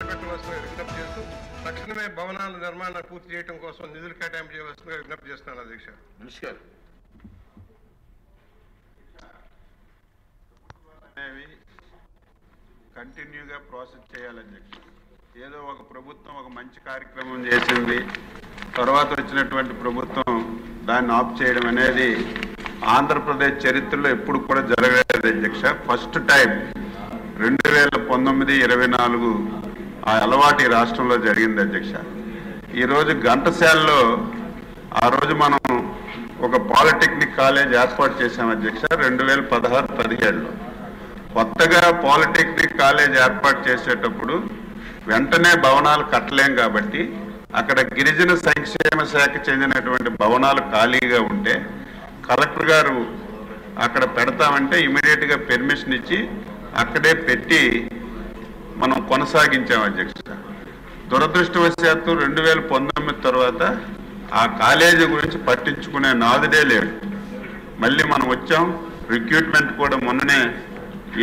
విజ్ఞప్తి చేస్తూ తక్షణమే భవనాల నిర్మాణం పూర్తి చేయడం కోసం నిధులు కేటాయింపు చేయవలసిందిగా విజ్ఞప్తి చేస్తున్నాను అధ్యక్ష. నమస్కారం. కంటిన్యూగా ప్రాసెస్ చేయాలి అధ్యక్ష. ఏదో ఒక ప్రభుత్వం ఒక మంచి కార్యక్రమం చేసింది, తర్వాత వచ్చినటువంటి ప్రభుత్వం దాన్ని ఆఫ్ చేయడం అనేది ఆంధ్రప్రదేశ్ చరిత్రలో ఎప్పుడు కూడా జరగలేదు అధ్యక్ష. ఫస్ట్ టైం 2019-24 ఆ అలవాటు ఈ రాష్ట్రంలో జరిగింది అధ్యక్ష. ఈరోజు ఘంటసాలలో ఆ రోజు మనం ఒక పాలిటెక్నిక్ కాలేజ్ ఏర్పాటు చేశాం అధ్యక్ష 2016-17లో. కొత్తగా పాలిటెక్నిక్ కాలేజ్ ఏర్పాటు చేసేటప్పుడు వెంటనే భవనాలు కట్టలేం కాబట్టి అక్కడ గిరిజన సంక్షేమ శాఖ చెందినటువంటి భవనాలు ఖాళీగా ఉంటే కలెక్టర్ గారు అక్కడ పెడతామంటే ఇమీడియట్గా పెర్మిషన్ ఇచ్చి అక్కడే పెట్టి మనం కొనసాగించాం అధ్యక్ష. దురదృష్టవశాత్తు 2019 తర్వాత ఆ కాలేజీ గురించి పట్టించుకునే నాదుడే లేడు. మళ్ళీ మనం వచ్చాం, రిక్రూట్మెంట్ కూడా మొన్ననే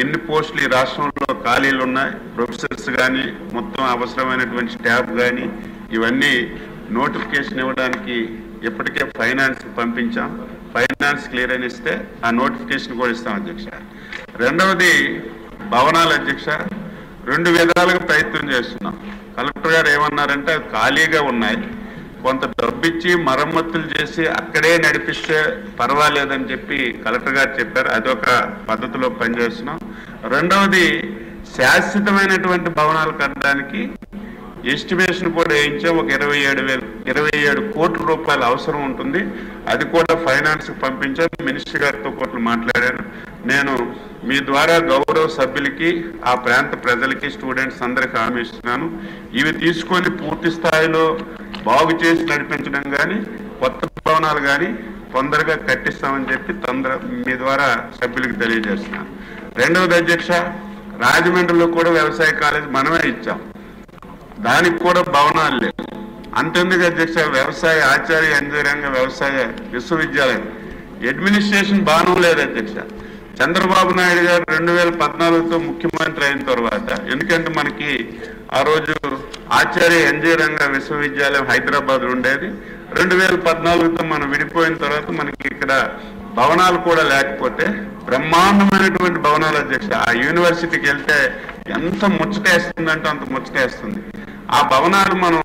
ఎన్ని పోస్టులు ఈ రాష్ట్రంలో ఖాళీలు ఉన్నాయి, ప్రొఫెసర్స్ కానీ మొత్తం అవసరమైనటువంటి స్టాఫ్ కానీ ఇవన్నీ నోటిఫికేషన్ ఇవ్వడానికి ఇప్పటికే ఫైనాన్స్ పంపించాం. ఫైనాన్స్ క్లియరెన్స్ ఇస్తే ఆ నోటిఫికేషన్ కూడా ఇస్తాం అధ్యక్ష. రెండవది భవనాలు అధ్యక్ష, 2 విధాలుగా ప్రయత్నం చేస్తున్నాం. కలెక్టర్ గారు ఏమన్నారంటే అవి ఖాళీగా ఉన్నాయి, కొంత డబ్బిచ్చి మరమ్మతులు చేసి అక్కడే నడిపిస్తే పర్వాలేదని చెప్పి కలెక్టర్ గారు చెప్పారు. అదొక పద్ధతిలో పనిచేస్తున్నాం. రెండవది శాశ్వతమైనటువంటి భవనాలు కట్టడానికి ఎస్టిమేషన్ కూడా వేయించాం. ఒక 27 కోట్ల రూపాయలు అవసరం ఉంటుంది. అది కూడా ఫైనాన్స్కి పంపించాను. మినిస్టర్ గారితో కూడా మాట్లాడాను. నేను మీ ద్వారా గౌరవ సభ్యులకి, ఆ ప్రాంత ప్రజలకి, స్టూడెంట్స్ అందరికీ హామీ ఇస్తున్నాను. ఇవి తీసుకొని పూర్తి స్థాయిలో బాగు చేసి నడిపించడం కానీ కొత్త భవనాలు కానీ తొందరగా కట్టిస్తామని చెప్పి మీ ద్వారా సభ్యులకు తెలియజేస్తున్నాను. రెండవది అధ్యక్ష, రాజమండ్రిలో కూడా వ్యవసాయ కాలేజ్ మనమే ఇచ్చాం, దానికి కూడా భవనాలు లేవు. అంతెందుకు అధ్యక్ష, వ్యవసాయ ఆచార్య అంజరంగ వ్యవసాయ విశ్వవిద్యాలయం అడ్మినిస్ట్రేషన్ బాను లేదు అధ్యక్ష. చంద్రబాబు నాయుడు గారు 2014తో ముఖ్యమంత్రి అయిన తర్వాత, ఎందుకంటే మనకి ఆ రోజు ఆచార్య అంజరంగ విశ్వవిద్యాలయం హైదరాబాద్ ఉండేది. 2014తో మనం విడిపోయిన తర్వాత మనకి ఇక్కడ భవనాలు కూడా లేకపోతే బ్రహ్మాండమైనటువంటి భవనాలు అధ్యక్ష. ఆ యూనివర్సిటీకి వెళ్తే ఎంత ముచ్చటేస్తుందంటే అంత ముచ్చటేస్తుంది. ఆ భవనాలు మనం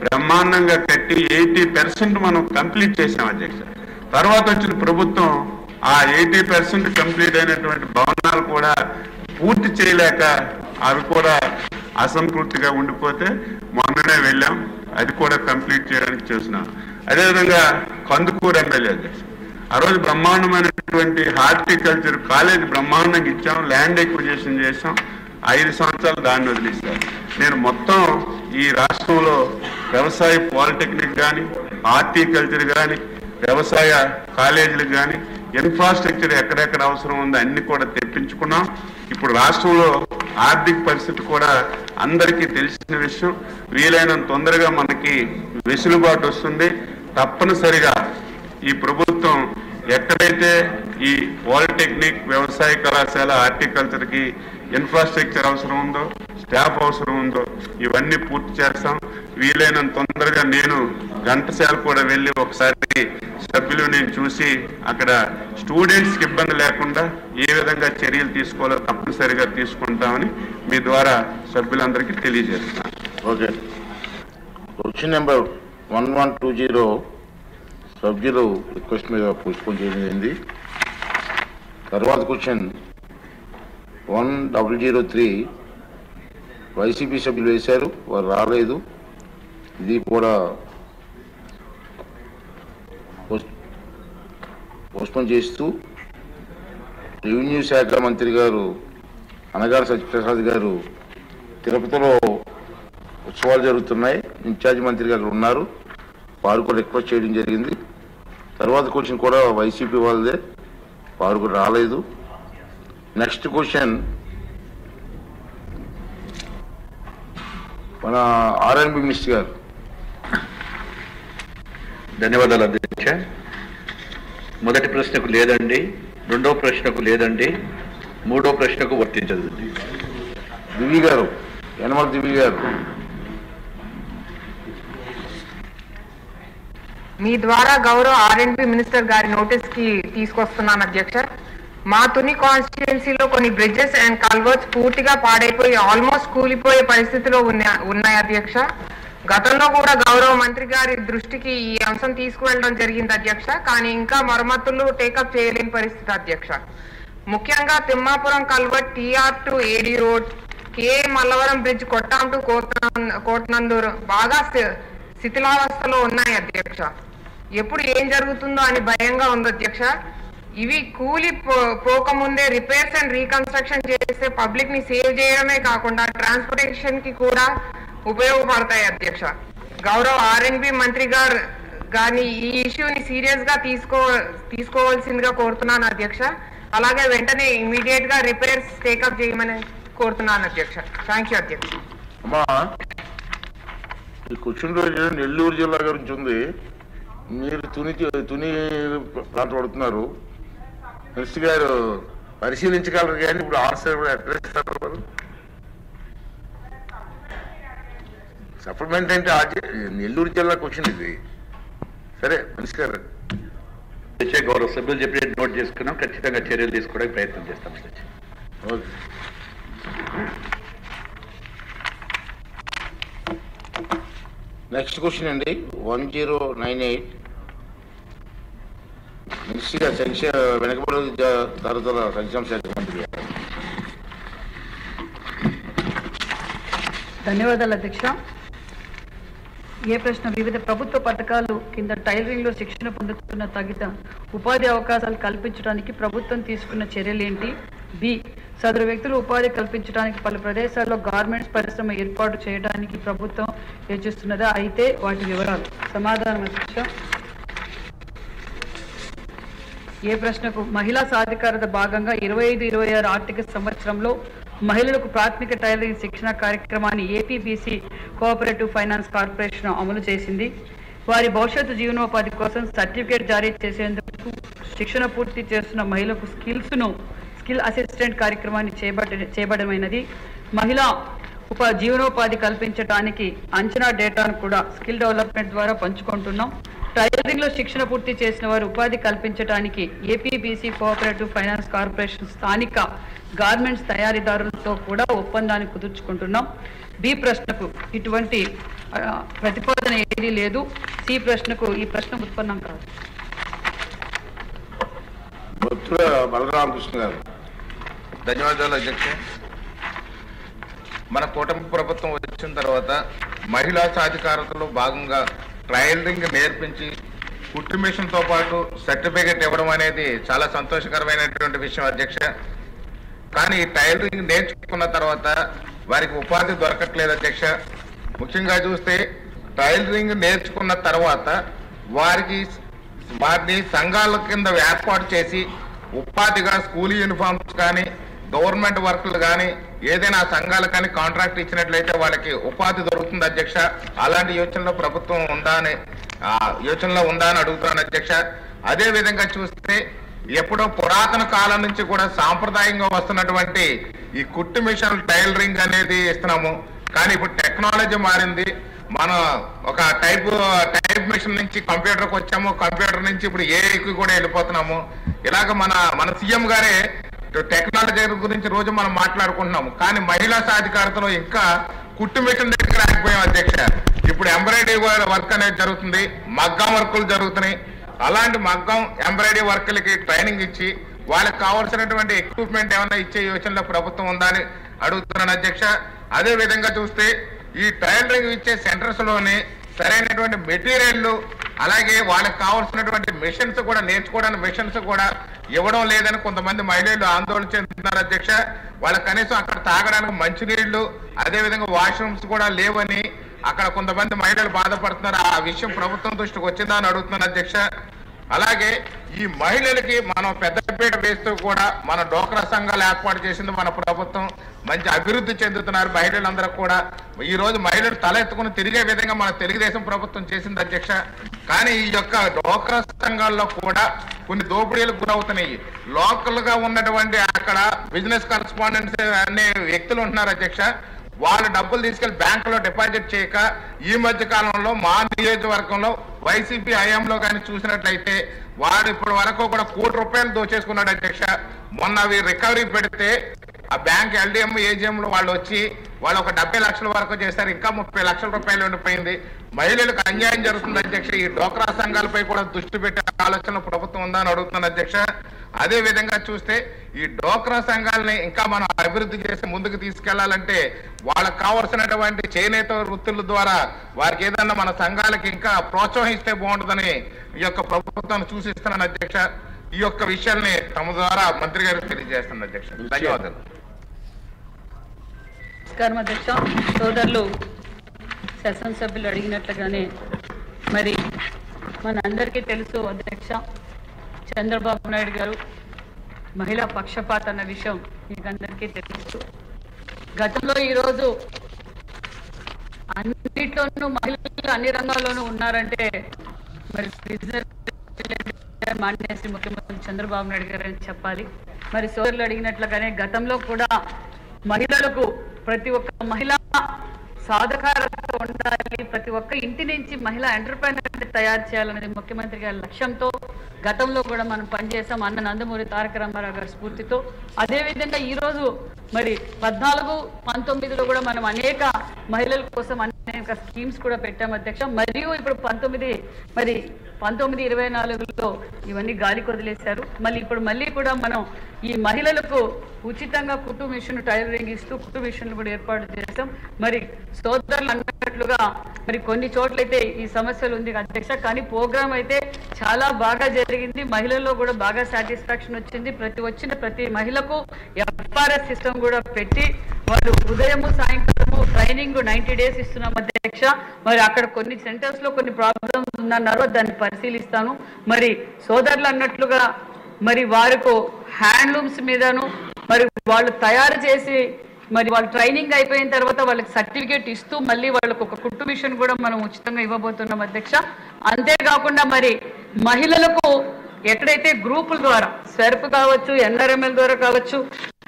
బ్రహ్మాండంగా కట్టి 80% మనం కంప్లీట్ చేసాం అధ్యక్ష. తర్వాత వచ్చిన ప్రభుత్వం ఆ 80% కంప్లీట్ అయినటువంటి భవనాలు కూడా పూర్తి చేయలేక అవి కూడా అసంపూర్తిగా ఉండిపోతే మొన్ననే వెళ్ళాం, అది కూడా కంప్లీట్ చేయడానికి చూసినాం. అదేవిధంగా కందుకూరు ఎమ్మెల్యే అధ్యక్ష, ఆ రోజు బ్రహ్మాండమైనటువంటి హార్టికల్చర్ కాలేజ్ బ్రహ్మాండంగా ఇచ్చాం, ల్యాండ్ ఎక్విజిషన్ చేసాం. 5 సంవత్సరాలు దాన్ని వదిలేశారు. నేను మొత్తం ఈ రాష్ట్రంలో వ్యవసాయ పాలిటెక్నిక్ కానీ, హార్టికల్చర్ కానీ, వ్యవసాయ కాలేజీలకు కానీ ఇన్ఫ్రాస్ట్రక్చర్ ఎక్కడెక్కడ అవసరం ఉందో అన్ని కూడా తెప్పించుకున్నాం. ఇప్పుడు రాష్ట్రంలో ఆర్థిక పరిస్థితి కూడా అందరికీ తెలిసిన విషయం. వీలైనంత తొందరగా మనకి వెసులుబాటు వస్తుంది. తప్పనిసరిగా ఈ ప్రభుత్వం ఎక్కడైతే ఈ పాలిటెక్నిక్, వ్యవసాయ కళాశాల, హార్టికల్చర్కి ఇన్ఫ్రాస్ట్రక్చర్ అవసరం ఉందో, స్టాఫ్ అవసరం ఉందో ఇవన్నీ పూర్తి చేస్తాం. వీలైనంత తొందరగా నేను ఘంటసాల కూడా వెళ్ళి ఒకసారి సభ్యులు నేను చూసి అక్కడ స్టూడెంట్స్కి ఇబ్బంది లేకుండా ఏ విధంగా చర్యలు తీసుకోవాలో తప్పనిసరిగా తీసుకుంటామని మీ ద్వారా సభ్యులందరికీ తెలియజేస్తున్నాను. ఓకే. క్వశ్చన్ నెంబర్ 1120 సభ్యులు రిక్వెస్ట్ మీద పోస్ట్పోన్ చేయడం. తర్వాత క్వశ్చన్ 1003 వైసీపీ సభ్యులు వేశారు, వారు రాలేదు. ఇది కూడా పోస్ట్పోన్ చేస్తూ రెవెన్యూ శాఖ మంత్రి గారు అనగారి సత్యప్రసాద్ గారు తిరుపతిలో ఉత్సవాలు జరుగుతున్నాయి, ఇన్ఛార్జ్ మంత్రి గారు ఉన్నారు, వారు కూడా రిక్వెస్ట్ చేయడం జరిగింది. తర్వాత క్వశ్చన్ కూడా వైసీపీ వాళ్ళదే, వారు కూడా రాలేదు. నెక్స్ట్ క్వశ్చన్ మన ఆర్ఎన్బి మినిస్టర్ గారు. ధన్యవాదాలు అధ్యక్ష. మొదటి ప్రశ్నకు లేదండి, రెండో ప్రశ్నకు లేదండి, మూడో ప్రశ్నకు వర్తించదు. దివి గారు యనమల దివ్య గారు. మీ ద్వారా గౌరవ R&B మినిస్టర్ గారి నోటీస్ కి తీసుకొస్తున్నాను అధ్యక్ష. మా తుని కాన్స్టిట్యుయెన్సీలో కొన్ని బ్రిడ్జెస్ అండ్ కల్వర్ట్స్ పూర్తిగా పాడైపోయి ఆల్మోస్ట్ కూలిపోయే పరిస్థితిలో ఉన్నాయి అధ్యక్ష. గతంలో కూడా గౌరవ మంత్రి గారి దృష్టికి ఈ అంశం తీసుకువెళ్ళడం జరిగింది అధ్యక్ష. కానీ ఇంకా మరమ్మతులు టేకప్ చేయలేని పరిస్థితి అధ్యక్ష. ముఖ్యంగా Thimmapuram culvert TR to AD road, K Mallavaram bridge Kottam to Kotananduru బాగా శిథిలావస్థలో ఉన్నాయి అధ్యక్ష. ఎప్పుడు ఏం జరుగుతుందో అని భయంగా ఉంది అధ్యక్ష. ఇవి కూలి పోకముందే రిపేర్స్ అండ్ రీకన్స్ట్రక్షన్ చేస్తే పబ్లిక్ ని సేవ్ చేయడమే కాకుండా ట్రాన్స్పోర్టేషన్ కి కూడా ఉపయోగపడతాయి అధ్యక్ష. గౌరవ R&B మంత్రి గారిని ఈ ఇష్యూని సీరియస్ గా తీసుకోవాల్సిందిగా కోరుతున్నాను అధ్యక్ష. అలాగే వెంటనే ఇమీడియట్ గా రిపేర్స్ టేకప్ చేయమని కోరుతున్నాను అధ్యక్ష. థ్యాంక్ యూ అధ్యక్ష. అమ్మా, ఈ క్వశ్చన్ రోజు నెల్లూరు జిల్లా గురించి ఉంది. మీరు తుని ప్రాంతం పడుతున్నారు. మినిస్టర్ గారు పరిశీలించగలరు కానీ ఇప్పుడు ఆన్సర్ కూడా అడ్రస్ ఇస్తారు. సప్లిమెంట్ అంటే నెల్లూరు జిల్లా క్వశ్చన్ ఇది. సరే మినిస్టర్ గారు. గౌరవ సభ్యులు చెప్పి నోట్ చేసుకున్నాం. ఖచ్చితంగా చర్యలు తీసుకోవడానికి ప్రయత్నం చేస్తాం. ఓకే. నెక్స్ట్ క్వశ్చన్ అండి 1098. మినిస్టర్ గారు వెనకబడి తరతర సంక్షేమ శాఖ మంత్రి గారు. ధన్యవాదాలు అధ్యక్ష. ఏ ప్రశ్న? వివిధ ప్రభుత్వ పథకాలు కింద టైలరింగ్ లో శిక్షణ పొందుతున్న తగిన ఉపాధి అవకాశాలు కల్పించడానికి ప్రభుత్వం తీసుకున్న చర్యలేంటి? బి. సదరు వ్యక్తులు ఉపాధి కల్పించడానికి పలు ప్రదేశాల్లో గార్మెంట్స్ పరిశ్రమ ఏర్పాటు చేయడానికి ప్రభుత్వం యోచిస్తున్నదా? అయితే వాటి వివరాలు. సమాధానం అధ్యక్ష. ఏ ప్రశ్నకు? మహిళా సాధికారత భాగంగా 25-26 ఆర్థిక సంవత్సరంలో మహిళలకు ప్రాథమిక టైలరింగ్ శిక్షణ కార్యక్రమాన్ని APBC కోఆపరేటివ్ ఫైనాన్స్ కార్పొరేషన్ అమలు చేసింది. వారి భవిష్యత్తు జీవనోపాధి కోసం సర్టిఫికేట్ జారీ చేసేందుకు శిక్షణ పూర్తి చేస్తున్న మహిళలకు స్కిల్ అసిస్టెంట్ కార్యక్రమాన్ని చేపట్టమైనది. మహిళా జీవనోపాధి కల్పించడానికి అంచనా డేటాను కూడా స్కిల్ డెవలప్మెంట్ ద్వారా పంచుకుంటున్నాం. టైలరింగ్ లో శిక్షణ పూర్తి చేసిన వారు ఉపాధి కల్పించడానికి APBC కోఆపరేటివ్ ఫైనాన్స్ కార్పొరేషన్ స్థానిక గార్మెంట్స్ తయారీదారులతో కూడా ఒప్పందాన్ని కుదుర్చుకుంటున్నాం. బి ప్రశ్నకు ఇటువంటి ప్రతిపాదన ఏదీ లేదు. సి ప్రశ్నకు ఈ ప్రశ్న ఉత్పన్నం కాదు. బలరామకృష్ణ గారు. ధన్యవాదాలు అధ్యక్ష. మన కూటమి ప్రభుత్వం వచ్చిన తర్వాత మహిళా సాధికారతలో భాగంగా టైలరింగ్ నేర్పించి కుట్టు మిషన్తో పాటు సర్టిఫికేట్ ఇవ్వడం అనేది చాలా సంతోషకరమైనటువంటి విషయం అధ్యక్ష. కానీ టైలరింగ్ నేర్చుకున్న తర్వాత వారికి ఉపాధి దొరకట్లేదు అధ్యక్ష. ముఖ్యంగా చూస్తే టైలరింగ్ నేర్చుకున్న తర్వాత వారిని సంఘాల కింద ఏర్పాటు చేసి ఉపాధిగా స్కూల్ యూనిఫామ్స్ కానీ గవర్నమెంట్ వర్కులు కానీ ఏదైనా సంఘాలు కానీ కాంట్రాక్ట్ ఇచ్చినట్లయితే వాళ్ళకి ఉపాధి దొరుకుతుంది అధ్యక్ష. అలాంటి యోచనలో ప్రభుత్వం ఉందా అని అడుగుతున్నాను అధ్యక్ష. అదే విధంగా చూస్తే ఎప్పుడో పురాతన కాలం నుంచి కూడా సాంప్రదాయంగా వస్తున్నటువంటి ఈ కుట్టు మిషన్ టైలరింగ్ అనేది ఇస్తున్నాము. కానీ ఇప్పుడు టెక్నాలజీ మారింది. మనం ఒక టైప్ మిషన్ నుంచి కంప్యూటర్కి వచ్చాము. కంప్యూటర్ నుంచి ఇప్పుడు ఏఐకి కూడా వెళ్ళిపోతున్నాము. ఇలాగ మన సీఎం గారే టెక్నాలజీ గురించి రోజు మనం మాట్లాడుకుంటున్నాము. కానీ మహిళా సాధికారతలో ఇంకా కుట్టు మిషన్ దగ్గర ఆగిపోయాం అధ్యక్ష. ఇప్పుడు ఎంబ్రాయిడరీ వర్క్ అనేది జరుగుతుంది, మగ్గం వర్కులు జరుగుతున్నాయి. అలాంటి మగ్గం ఎంబ్రాయిడరీ వర్కులకి ట్రైనింగ్ ఇచ్చి వాళ్ళకి కావాల్సినటువంటి ఎక్విప్మెంట్ ఏమైనా ఇచ్చే యోచనలో ప్రభుత్వం ఉందా అని అడుగుతున్నాను అధ్యక్ష. అదే విధంగా చూస్తే ఈ టైలరింగ్ ఇచ్చే సెంటర్స్ లోనే సరైనటువంటి మెటీరియల్ అలాగే వాళ్ళకి కావాల్సినటువంటి మిషన్స్ కూడా నేర్చుకోవడానికి మిషన్స్ కూడా ఇవ్వడం లేదని కొంతమంది మహిళలు ఆందోళన చెందుతున్నారు అధ్యక్ష. వాళ్ళకి కనీసం అక్కడ తాగడానికి మంచినీళ్లు అదేవిధంగా వాష్రూమ్స్ కూడా లేవని అక్కడ కొంతమంది మహిళలు బాధపడుతున్నారు. ఆ విషయం ప్రభుత్వం దృష్టికి వచ్చిందా అని అడుగుతున్నాను అధ్యక్ష. అలాగే ఈ మహిళలకి మనం పెద్దపీట వేస్తూ కూడా మన డోక్రా సంఘాలు ఏర్పాటు చేసింది మన ప్రభుత్వం. మంచి అభివృద్ధి చెందుతున్నారు మహిళలందరూ కూడా. ఈ రోజు మహిళలు తల ఎత్తుకుని తిరిగే విధంగా మన తెలుగుదేశం ప్రభుత్వం చేసింది అధ్యక్ష. కానీ ఈ యొక్క డోక్రా సంఘాల్లో కూడా కొన్ని దోపిడీలకు గురవుతున్నాయి. లోకల్ గా ఉన్నటువంటి అక్కడ బిజినెస్ కరస్పాండెంట్స్ అనే వ్యక్తులు ఉంటున్నారు అధ్యక్ష. వాళ్ళు డబ్బులు తీసుకెళ్లి బ్యాంకులో డిపాజిట్ చేయక ఈ మధ్య కాలంలో మా నియోజకవర్గంలో వైసీపీ హయాంలో కానీ చూసినట్లయితే వాడు ఇప్పటి వరకు కూడా ₹1,00,00,000 దోచేసుకున్నాడు అధ్యక్ష. మొన్న అవి రికవరీ పెడితే ఆ బ్యాంక్ LDM AGM లో వాళ్ళు వచ్చి వాళ్ళు ఒక 70 లక్షల వరకు చేశారు, ఇంకా ₹30 లక్షలు ఉండిపోయింది. మహిళలకు అన్యాయం జరుగుతుంది అధ్యక్ష. ఈ డోక్రా సంఘాలపై కూడా దృష్టి పెట్టే ఆలోచన ప్రభుత్వం ఉందా అని అడుగుతున్నాను అధ్యక్ష. అదే విధంగా చూస్తే ఈ డోక్రా సంఘాలని ఇంకా మనం అభివృద్ధి చేసి ముందుకు తీసుకెళ్లాలంటే వాళ్ళకు కావాల్సినటువంటి చేనేత వృత్తుల ద్వారా వారికి ఏదన్నా మన సంఘాలకి ఇంకా ప్రోత్సహిస్తే బాగుంటుందని ఈ యొక్క ప్రభుత్వాన్ని సూచిస్తున్నాను అధ్యక్ష. ఈ యొక్క విషయాల్ని తమ ద్వారా మంత్రి గారికి తెలియజేస్తున్నాను అధ్యక్ష. ధన్యవాదాలు. నమస్కారం అధ్యక్ష. సోదరులు శాసనసభ్యులు అడిగినట్లుగానే మరి మనందరికీ తెలుసు అధ్యక్ష, చంద్రబాబు నాయుడు గారు మహిళా పక్షపాత అన్న విషయం మీకు అందరికీ తెలుసు. గతంలో ఈరోజు అన్నిట్లోనూ మహిళలు అన్ని రంగాల్లోనూ ఉన్నారంటే మరి బిజినెస్ మానేసి ముఖ్యమంత్రి చంద్రబాబు నాయుడు గారు అని చెప్పాలి. మరి సోదరులు అడిగినట్లుగానే గతంలో కూడా మహిళలకు ప్రతి ఒక్క మహిళ సాధకారత ఉండాలి, ప్రతి ఒక్క ఇంటి నుంచి మహిళా ఎంటర్ప్రైనర్ తయారు చేయాలనేది ముఖ్యమంత్రి గారి లక్ష్యంతో గతంలో కూడా మనం పనిచేసాం అన్న నందమూరి తారక రామారావు గారి స్ఫూర్తితో. అదేవిధంగా ఈరోజు మరి 14, 19లో కూడా మనం అనేక మహిళల కోసం అనేక స్కీమ్స్ కూడా పెట్టాం అధ్యక్ష. మరియు ఇప్పుడు 1924లో ఇవన్నీ గాలికి వదిలేశారు. మళ్ళీ కూడా మనం ఈ మహిళలకు ఉచితంగా కుట్టు మిషన్ టైలరింగ్ ఇస్తూ కుట్టు మిషన్లు కూడా ఏర్పాటు చేశాం. మరి సోదరులు అన్నట్లుగా మరి కొన్ని చోట్లయితే ఈ సమస్యలు ఉంది అధ్యక్ష, కానీ ప్రోగ్రామ్ అయితే చాలా బాగా జరిగింది. మహిళల్లో కూడా బాగా సాటిస్ఫాక్షన్ వచ్చింది. ప్రతి మహిళకు FRS సిస్టమ్ కూడా పెట్టి వాళ్ళు ఉదయము సాయంకాలము ట్రైనింగ్ 90 days ఇస్తున్నాం అధ్యక్ష. మరి అక్కడ కొన్ని సెంటర్స్ లో కొన్ని ప్రాబ్లమ్స్ ఉన్నారో దాన్ని పరిశీలిస్తాను. మరి సోదరులు అన్నట్లుగా మరి వారికి హ్యాండ్లూమ్స్ మీదను మరి వాళ్ళు తయారు చేసి మరి వాళ్ళు ట్రైనింగ్ అయిపోయిన తర్వాత వాళ్ళకి సర్టిఫికేట్ ఇస్తూ మళ్ళీ వాళ్ళకు ఒక కుట్టు మిషన్ కూడా మనం ఉచితంగా ఇవ్వబోతున్నాం అధ్యక్ష. అంతేకాకుండా మరి మహిళలకు ఎక్కడైతే గ్రూపుల ద్వారా స్వెర్ప్ కావచ్చు, NRML ద్వారా కావచ్చు,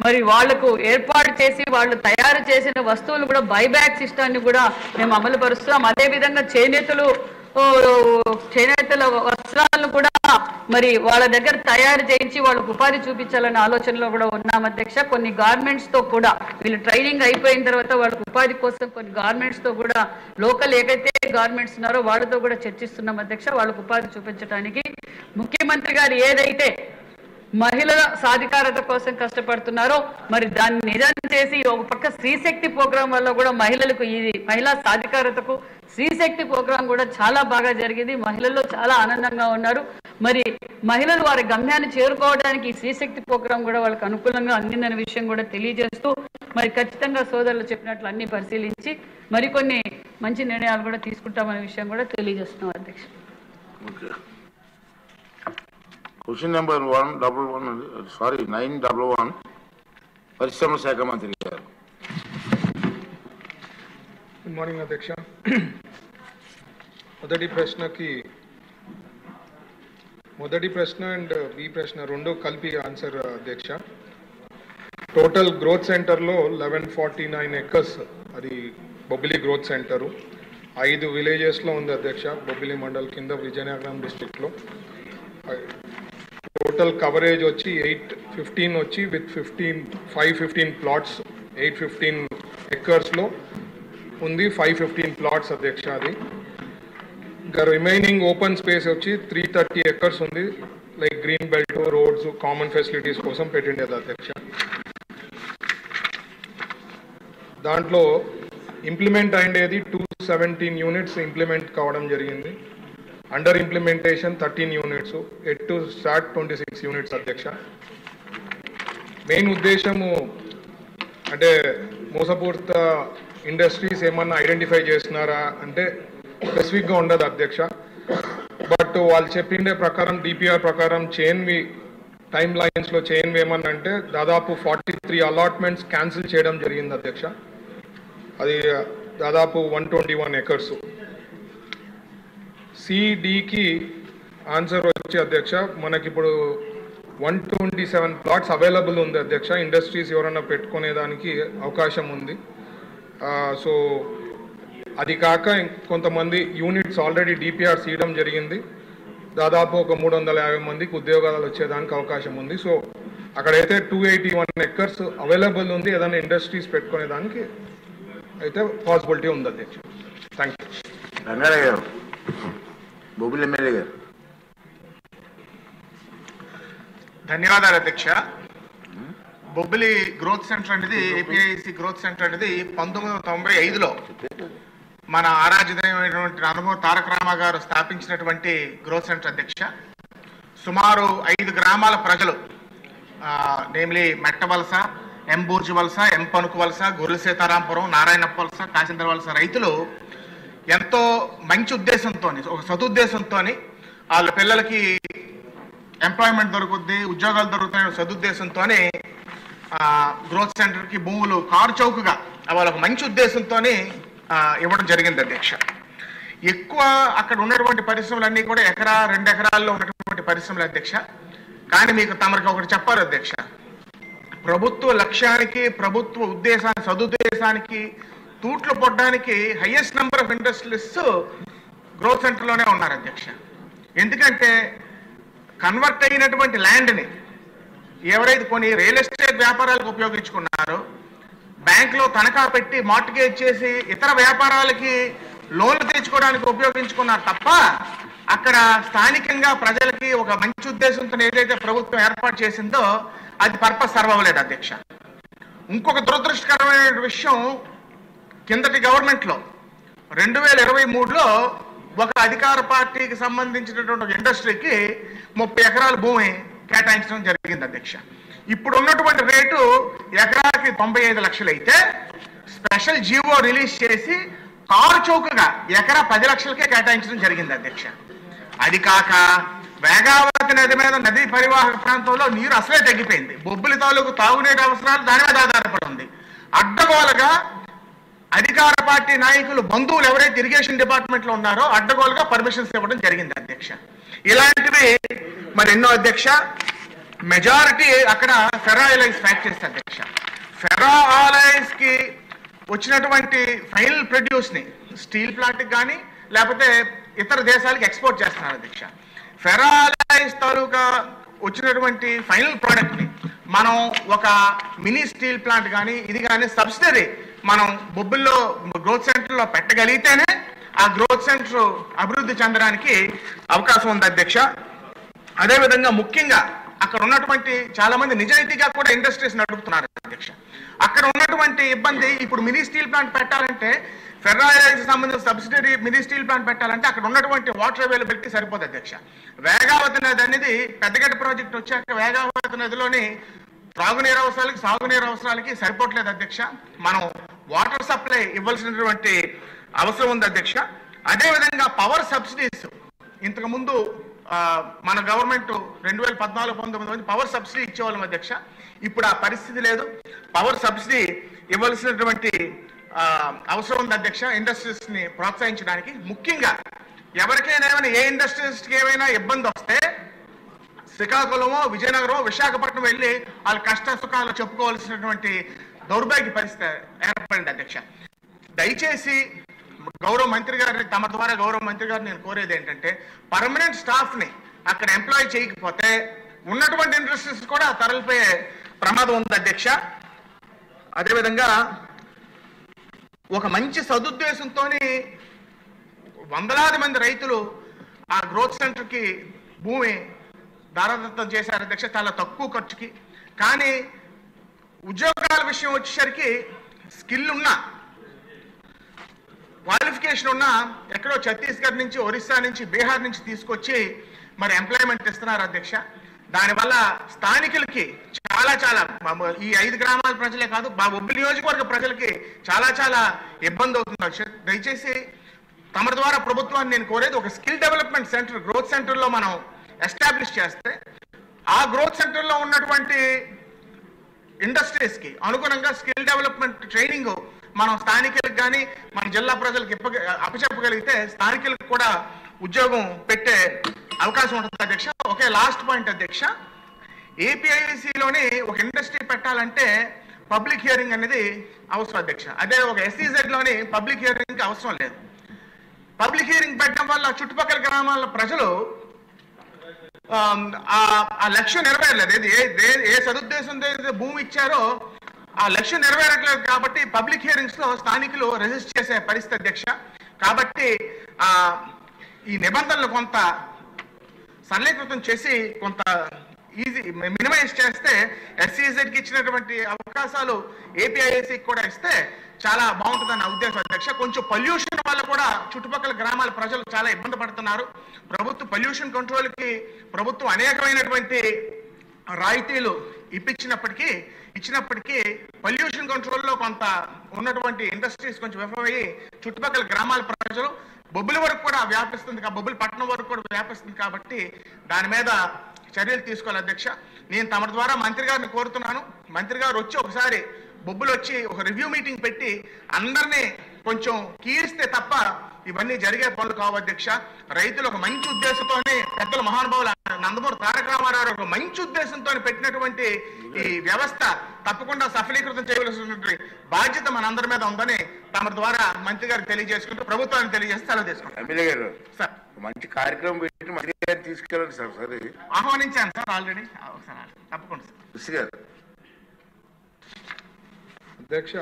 మరి వాళ్లకు ఏర్పాటు చేసి వాళ్ళు తయారు చేసిన వస్తువులు కూడా బైబ్యాక్ సిస్టాన్ని కూడా మేము అమలు పరుస్తున్నాం. అదేవిధంగా చేనేతల వస్త్రాలను కూడా మరి వాళ్ళ దగ్గర తయారు చేయించి వాళ్ళకు ఉపాధి చూపించాలనే ఆలోచనలో కూడా ఉన్నాం అధ్యక్ష. కొన్ని గార్మెంట్స్ తో కూడా వీళ్ళు ట్రైనింగ్ అయిపోయిన తర్వాత వాళ్ళకు ఉపాధి కోసం కొన్ని గార్మెంట్స్ తో కూడా లోకల్ ఏకైతే గార్మెంట్స్ ఉన్నారో వాళ్ళతో కూడా చర్చిస్తున్నాం అధ్యక్ష, వాళ్ళకు ఉపాధి చూపించడానికి. ముఖ్యమంత్రి గారు ఏదైతే మహిళల సాధికారత కోసం కష్టపడుతున్నారో మరి దాన్ని నిజం చేసి ఒక పక్క స్త్రీశక్తి ప్రోగ్రాం వల్ల కూడా మహిళలకు ఇది మహిళా సాధికారతకు స్త్రీశక్తి ప్రోగ్రాం కూడా చాలా బాగా జరిగింది. మహిళల్లో చాలా ఆనందంగా ఉన్నారు. మరి మహిళలు వారి గమ్యాన్ని చేరుకోవడానికి ఈ స్త్రీశక్తి ప్రోగ్రాం కూడా వాళ్ళకి అనుకూలంగా అందిందనే విషయం కూడా తెలియజేస్తూ మరి ఖచ్చితంగా సోదరులు చెప్పినట్లు అన్ని పరిశీలించి మరికొన్ని మంచి నిర్ణయాలు కూడా తీసుకుంటామనే విషయం కూడా తెలియజేస్తున్నాం అధ్యక్ష. క్వశ్చన్ నెంబర్ 911 పరిశ్రమల శాఖ మంత్రి గారు. గుడ్ మార్నింగ్ అధ్యక్ష. మొదటి ప్రశ్న అండ్ బి ప్రశ్న రెండు కలిపి ఆన్సర్ అధ్యక్ష. టోటల్ గ్రోత్ సెంటర్లో 1149 acres అది బొబ్బిలి గ్రోత్ సెంటరు 5 విలేజెస్లో ఉంది అధ్యక్ష. బొబ్బిలి మండల్ కింద విజయనగరం డిస్ట్రిక్ట్లో. టోటల్ కవరేజ్ వచ్చి 815 వచ్చి విత్ 515 ప్లాట్స్ 815 acresలో ఉంది, 515 ప్లాట్స్ అధ్యక్ష. అది ఇంకా రిమైనింగ్ ఓపెన్ స్పేస్ వచ్చి 330 acres ఉంది, like green belt, roads, common facilities కోసం పెట్టిండేది అధ్యక్ష. దాంట్లో ఇంప్లిమెంట్ అయ్యేది 217 యూనిట్స్ ఇంప్లిమెంట్ కావడం జరిగింది. Under implementation 13 units, at to start 26 units అధ్యక్ష. మెయిన్ ఉద్దేశము అంటే మోసపూరిత ఇండస్ట్రీస్ ఏమన్నా ఐడెంటిఫై చేస్తున్నారా అంటే స్పెసిఫిక్గా ఉండదు అధ్యక్ష. బట్ వాళ్ళు చెప్పిండే ప్రకారం డిపిఆర్ ప్రకారం టైమ్ లైన్స్లో చైన్ ఏమన్నా అంటే దాదాపు 43 అలాట్మెంట్స్ క్యాన్సిల్ చేయడం జరిగింది అధ్యక్ష. అది దాదాపు 121 acres. సిడికి ఆన్సర్ వచ్చి అధ్యక్ష మనకి ఇప్పుడు 127 ప్లాట్స్ అవైలబుల్ ఉంది అధ్యక్ష. ఇండస్ట్రీస్ ఎవరైనా పెట్టుకునే దానికి అవకాశం ఉంది. సో అది కాక కొంతమంది యూనిట్స్ ఆల్రెడీ డిపిఆర్స్ ఇవ్వడం జరిగింది. దాదాపు ఒక 350 మందికి ఉద్యోగాలు వచ్చేదానికి అవకాశం ఉంది. సో అక్కడైతే 281 ఎకర్స్ అవైలబుల్ ఉంది. ఏదైనా ఇండస్ట్రీస్ పెట్టుకునేదానికి అయితే పాసిబిలిటీ ఉంది అధ్యక్ష. Thank you. రంగారావు గారు, బొబ్బిలి ఎమ్మెల్యే గారు. ధన్యవాదాలు అధ్యక్ష. బొబ్బిలి గ్రోత్ సెంటర్ అనేది ఏపీఐసి గ్రోత్ సెంటర్ అనేది 1995లో మన ఆరాధ్యమైనటువంటి నందమూరి తారక రామ గారు స్థాపించినటువంటి గ్రోత్ సెంటర్ అధ్యక్ష. సుమారు 5 గ్రామాల ప్రజలు, నేమ్లీ మెట్టవలస, ఎం బూర్జు వలస, ఎం పనుకు వలస, గొర్రెల సీతారాంపురం, నారాయణప్ప వలస, కాశీంద్ర వలస రైతులు ఎంతో మంచి ఉద్దేశంతో, ఒక సదుద్దేశంతో వాళ్ళ పిల్లలకి ఎంప్లాయ్మెంట్ దొరుకుద్ది, ఉద్యోగాలు దొరుకుతాయనే సదుద్దేశంతో గ్రోత్ సెంటర్కి భూములు కారు చౌకగా వాళ్ళకు మంచి ఉద్దేశంతో ఇవ్వడం జరిగింది అధ్యక్ష. ఎక్కువ అక్కడ ఉన్నటువంటి పరిశ్రమలన్నీ కూడా 1-2 ఎకరాల్లో ఉన్నటువంటి పరిశ్రమలు అధ్యక్ష. కానీ మీకు తమరికి ఒకటి చెప్పారు అధ్యక్ష, ప్రభుత్వ లక్ష్యానికి, ప్రభుత్వ ఉద్దేశానికి, సదుద్దేశానికి తూట్లు పొట్టడానికి highest number of industrialists growth సెంటర్లోనే ఉన్నారు అధ్యక్ష. ఎందుకంటే కన్వర్ట్ అయినటువంటి ల్యాండ్ని ఎవరైతే కొన్ని రియల్ ఎస్టేట్ వ్యాపారాలకు ఉపయోగించుకున్నారో, బ్యాంకులో తనఖా పెట్టి మార్టిగేజ్ చేసి ఇతర వ్యాపారాలకి లోన్లు తెచ్చుకోవడానికి ఉపయోగించుకున్నారు తప్ప అక్కడ స్థానికంగా ప్రజలకి ఒక మంచి ఉద్దేశంతో ఏదైతే ప్రభుత్వం ఏర్పాటు చేసిందో అది పర్పస్ సర్వ్ అవ్వలేదు అధ్యక్ష. ఇంకొక దురదృష్టకరమైన విషయం, కిందటి గవర్నమెంట్లో 2023లో ఒక అధికార పార్టీకి సంబంధించినటువంటి ఒక ఇండస్ట్రీకి 30 ఎకరాల భూమి కేటాయించడం జరిగింది అధ్యక్ష. ఇప్పుడు ఉన్నటువంటి రేటు ఎకరాకి 95 లక్షలు అయితే స్పెషల్ జీవో రిలీజ్ చేసి కారు చౌకగా ఎకరా 10 లక్షలకే కేటాయించడం జరిగింది అధ్యక్ష. అది కాక వేగావతి నది మీద నదీ పరివాహక ప్రాంతంలో నీరు అసలే తగ్గిపోయింది. బొబ్బిలి తాలూకు తాగునీటి అవసరాలు దాని మీద ఆధారపడి ఉంది. అడ్డగోలుగా అధికార పార్టీ నాయకులు బంధువులు ఎవరైతే ఇరిగేషన్ డిపార్ట్మెంట్ లో ఉన్నారో అడ్డగోలుగా పర్మిషన్స్ ఇవ్వడం జరిగింది అధ్యక్ష. ఇలాంటివి మరి ఎన్నో అధ్యక్ష. మెజారిటీ అక్కడ ఫెరాయిలైజ్ ఫ్యాక్టరీస్ అధ్యక్ష. ఫెరాయిలైజ్ కి వచ్చినటువంటి ఫైనల్ ప్రొడ్యూస్ ని స్టీల్ ప్లాంట్ కానీ లేకపోతే ఇతర దేశాలకు ఎక్స్పోర్ట్ చేస్తున్నారు అధ్యక్ష. ఫెరాయిలైజ్ తాలూకా వచ్చినటువంటి ఫైనల్ ప్రోడక్ట్ ని మనం ఒక మినీ స్టీల్ ప్లాంట్ కానీ ఇది కానీ సబ్సిడరీ మనం బొబ్బిల్లో గ్రోత్ సెంటర్లో పెట్టగలిగితేనే ఆ గ్రోత్ సెంటర్ అభివృద్ధి చెందడానికి అవకాశం ఉంది అధ్యక్ష. అదేవిధంగా ముఖ్యంగా అక్కడ ఉన్నటువంటి చాలా మంది నిజాయితీగా కూడా ఇండస్ట్రీస్ నడుపుతున్నారు అధ్యక్ష. అక్కడ ఉన్నటువంటి ఇబ్బంది, ఇప్పుడు మినీ స్టీల్ ప్లాంట్ పెట్టాలంటే ఫెర్రాయిలైజ్ సంబంధించిన సబ్సిడరీ మినీ స్టీల్ ప్లాంట్ పెట్టాలంటే అక్కడ ఉన్నటువంటి వాటర్ అవైలబిలిటీ సరిపోదు అధ్యక్ష. వేగావతి నది అనేది పెద్దగడ్డ ప్రాజెక్ట్ వచ్చాక వేగావతి నదిలోని త్రాగునీరు అవసరాలకి సాగునీరు అవసరాలకి సరిపోవట్లేదు అధ్యక్ష. మనం వాటర్ సప్లై ఇవ్వాల్సినటువంటి అవసరం ఉంది అధ్యక్ష. అదేవిధంగా పవర్ సబ్సిడీస్ ఇంతకుముందు మన గవర్నమెంట్ 2014-19 పవర్ సబ్సిడీ ఇచ్చేవాళ్ళం అధ్యక్ష. ఇప్పుడు ఆ పరిస్థితి లేదు. పవర్ సబ్సిడీ ఇవ్వాల్సినటువంటి అవసరం ఉంది అధ్యక్ష ఇండస్ట్రీస్ ని ప్రోత్సహించడానికి. ముఖ్యంగా ఎవరికైనా ఏ ఇండస్ట్రీస్కి ఏమైనా ఇబ్బంది వస్తే శ్రీకాకుళమో విజయనగరమో విశాఖపట్నం వెళ్ళి వాళ్ళ కష్ట సుఖాలు చెప్పుకోవాల్సినటువంటి దౌర్భాగ్య పరిస్థితి ఏర్పడింది అధ్యక్ష. దయచేసి గౌరవ మంత్రి గారిని తమ ద్వారా గౌరవ మంత్రి గారిని నేను కోరేది ఏంటంటే పర్మనెంట్ స్టాఫ్ ని అక్కడ ఎంప్లాయ్ చేయకపోతే ఉన్నటువంటి ఇండస్ట్రీస్ కూడా తరలిపోయే ప్రమాదం ఉంది అధ్యక్ష. అదేవిధంగా ఒక మంచి సదుద్దేశంతో వందలాది మంది రైతులు ఆ గ్రోత్ సెంటర్కి భూమి దారాదత్తం చేశారు అధ్యక్ష, చాలా తక్కువ ఖర్చుకి. కానీ ఉద్యోగాల విషయం వచ్చేసరికి స్కిల్ ఉన్నా క్వాలిఫికేషన్ ఉన్నా ఎక్కడో ఛత్తీస్గఢ్ నుంచి ఒరిస్సా నుంచి బీహార్ నుంచి తీసుకొచ్చి మరి ఎంప్లాయ్మెంట్ ఇస్తున్నారు అధ్యక్ష. దానివల్ల స్థానికులకి చాలా ఈ 5 గ్రామాల ప్రజలే కాదు బొబ్బిలి నియోజకవర్గ ప్రజలకి చాలా ఇబ్బంది అవుతుంది అధ్యక్ష. దయచేసి తమ ద్వారా ప్రభుత్వాన్ని నేను కోరేది ఒక స్కిల్ డెవలప్మెంట్ సెంటర్ గ్రోత్ సెంటర్లో మనం ఎస్టాబ్లిష్ చేస్తే ఆ గ్రోత్ సెంటర్లో ఉన్నటువంటి ఇండస్ట్రీస్ కి అనుగుణంగా స్కిల్ డెవలప్మెంట్ ట్రైనింగ్ మనం స్థానికులకు కానీ మన జిల్లా ప్రజలకు అప్పచెప్పగలిగితే స్థానికులకు కూడా ఉద్యోగం పెట్టే అవకాశం ఉంటుంది అధ్యక్ష. ఒకే లాస్ట్ పాయింట్ అధ్యక్ష, ఏపీఐసిలోని ఒక ఇండస్ట్రీ పెట్టాలంటే పబ్లిక్ హియరింగ్ అనేది అవసరం అధ్యక్ష. అదే ఒక ఎస్ఈజెడ్లోని పబ్లిక్ హియరింగ్ అవసరం లేదు. పబ్లిక్ హియరింగ్ పెట్టడం వల్ల చుట్టుపక్కల గ్రామాల ప్రజలు ఆ లక్ష్యం నెరవేరలేదు. ఏ సదుద్దేశంతో భూమి ఇచ్చారో ఆ లక్ష్యం నెరవేరట్లేదు. కాబట్టి పబ్లిక్ హియరింగ్స్ లో స్థానికులు రెసిస్ట్ చేసే పరిస్థితి అధ్యక్ష. కాబట్టి ఈ నిబంధనలు కొంత సరళీకృతం చేసి కొంత ఈజీ మినిమైజ్ చేస్తే ఎస్సీజెడ్కి ఇచ్చినటువంటి అవకాశాలు ఏపీఐఏసీకి కూడా ఇస్తే చాలా బాగుంటుందన్న ఉద్దేశం అధ్యక్ష. కొంచెం పొల్యూషన్ వల్ల కూడా చుట్టుపక్కల గ్రామాల ప్రజలు చాలా ఇబ్బంది పడుతున్నారు. పొల్యూషన్ కంట్రోల్కి ప్రభుత్వం అనేకమైనటువంటి రాయితీలు ఇచ్చినప్పటికీ పొల్యూషన్ కంట్రోల్లో కొంత ఉన్నటువంటి ఇండస్ట్రీస్ కొంచెం విఫలమయ్యి చుట్టుపక్కల గ్రామాల ప్రజలు బొబ్బుల వరకు కూడా వ్యాపిస్తుంది, బొబ్బుల పట్టణం వరకు కూడా వ్యాపిస్తుంది. కాబట్టి దాని మీద చర్యలు తీసుకోవాలి అధ్యక్ష. నేను తమ ద్వారా మంత్రి గారిని కోరుతున్నాను. మంత్రి గారు వచ్చి ఒకసారి బొబ్బులు వచ్చి ఒక రివ్యూ మీటింగ్ పెట్టి అందరినీ కొంచెం కీరిస్తే తప్ప ఇవన్నీ జరిగే పనులు కావు అధ్యక్ష. రైతులు ఒక మంచి ఉద్దేశంతోనే పెద్దల మహానుభావులు నందమూరి తారక రామారావు ఒక మంచి ఉద్దేశంతో పెట్టినటువంటి ఈ వ్యవస్థ తప్పకుండా సఫలీకృతం చేయవలసినటువంటి బాధ్యత మనందరి మీద ఉందని తమ ద్వారా మంత్రి గారికి తెలియజేసుకుంటూ ప్రభుత్వాన్ని తెలియజేస్తే సెలవు తీసుకుంటాం. ఎమ్మెల్యే గారు సార్ మంచి కార్యక్రమం పెట్టి మంత్రి గారిని తీసుకెళ్ళండి సార్. సరే ఆహ్వానించాను సార్ ఆల్రెడీ. తప్పకుండా సార్. అధ్యక్ష,